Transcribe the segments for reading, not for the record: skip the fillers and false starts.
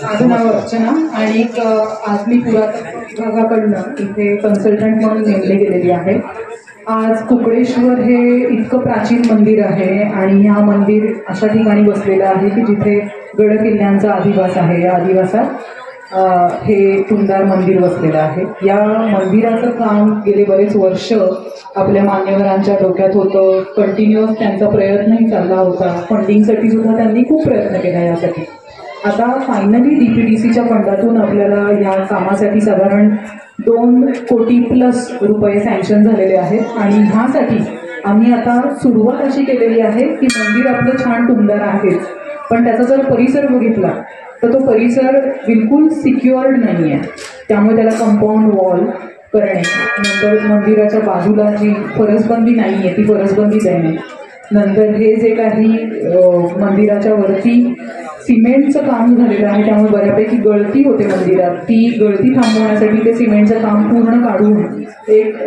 माझं नाव अर्चना आणि आज मी पुरातत्व विभागाकडनं इथे कन्सल्टंट म्हणून नेमले गेलेली आहे। आज कुकडेश्वर हे इतकं प्राचीन मंदिर आहे आणि हा मंदिर अशा ठिकाणी बसलेलं आहे की जिथे गड किल्ल्यांचा अधिवास आहे। या अधिवासात हे टुमदार मंदिर बसलेलं आहे। या मंदिराचं काम गेले बरेच वर्ष आपल्या मान्यवरांच्या डोक्यात होतं। कंटिन्युअस त्यांचा प्रयत्नही चालला होता। फंडिंगसाठी सुद्धा त्यांनी खूप प्रयत्न केला यासाठी। आता फायनली DPDCच्या फंडातून आपल्याला या कामासाठी साधारण 2 कोटी प्लस रुपये सँक्शन झालेले आहेत आणि ह्यासाठी आम्ही आता सुरुवात अशी केलेली आहे की मंदिर आपलं छान टुमदार आहे, पण त्याचा जर परिसर बघितला तर तो परिसर बिलकुल सिक्युअर्ड नाही आहे। त्यामुळे त्याला कंपाऊंड वॉल करणे, नंतर मंदिराच्या बाजूला जी फरसबंदी नाही आहे ती फरसबंदी देणे, नंतर हे जे काही मंदिराच्या वरती सिमेंटचं काम झालेलं आहे त्यामुळे बऱ्यापैकी गळती होते मंदिरात, ती गळती थांबवण्यासाठी ते सिमेंटचं काम पूर्ण काढून एक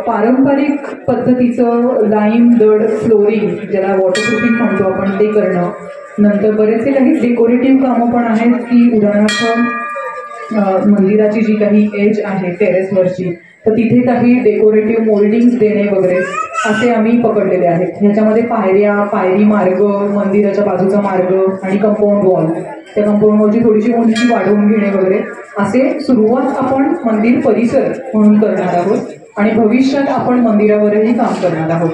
पारंपरिक पद्धतीचं लाईम दड फ्लोरिंग ज्याला वॉटरप्रूफिंग म्हणतो आपण ते करणं, नंतर बरेचसे काही डेकोरेटिव्ह कामं पण आहेत की उदाहरणार्थ मंदिराची जी काही एज आहे टेरेसवरची तर तिथे काही डेकोरेटिव्ह मोल्डिंग्स देणे वगैरे असे आम्ही पकडलेले आहेत। ह्याच्यामध्ये पायऱ्या, पायरी मार्ग, मंदिराच्या बाजूचा मार्ग आणि कंपाऊंड वॉल, त्या कंपाऊंड वॉलची थोडीशी उंची वाढवून घेणे वगैरे असे सुरुवात आपण मंदिर परिसर म्हणून करणार आहोत आणि भविष्यात आपण मंदिरावरही काम करणार आहोत।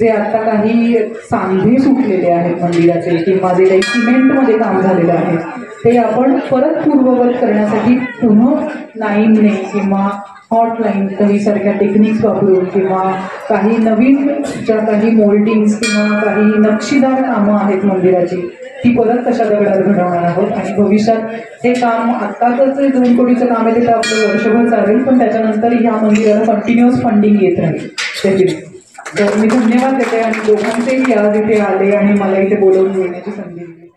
जे आता काही सांधे सुटलेले आहेत मंदिराचे किंवा जे काही सिमेंटमध्ये काम झालेलं आहे ते आपण परत पूर्ववत करण्यासाठी पुन्हा लाईनने किंवा हॉटलाईन काही सारख्या टेक्निक्स वापरून किंवा काही नवीन ज्या काही मोल्डिंग्स किंवा काही नक्षीदार कामं आहेत मंदिराची ती परत कशा दगडात घडवणार आहोत आणि भविष्यात हे काम आत्ताच जे 2 कोटीचं काम आहे ते आपलं वर्षभर चालेल, पण त्याच्यानंतर ह्या मंदिराला कंटिन्युअस फंडिंग येत राहील त्याची। तर मी धन्यवाद देते आणि दोघांचेही आज इथे आले आणि मला इथे बोलवून घेण्याची संधी दिली।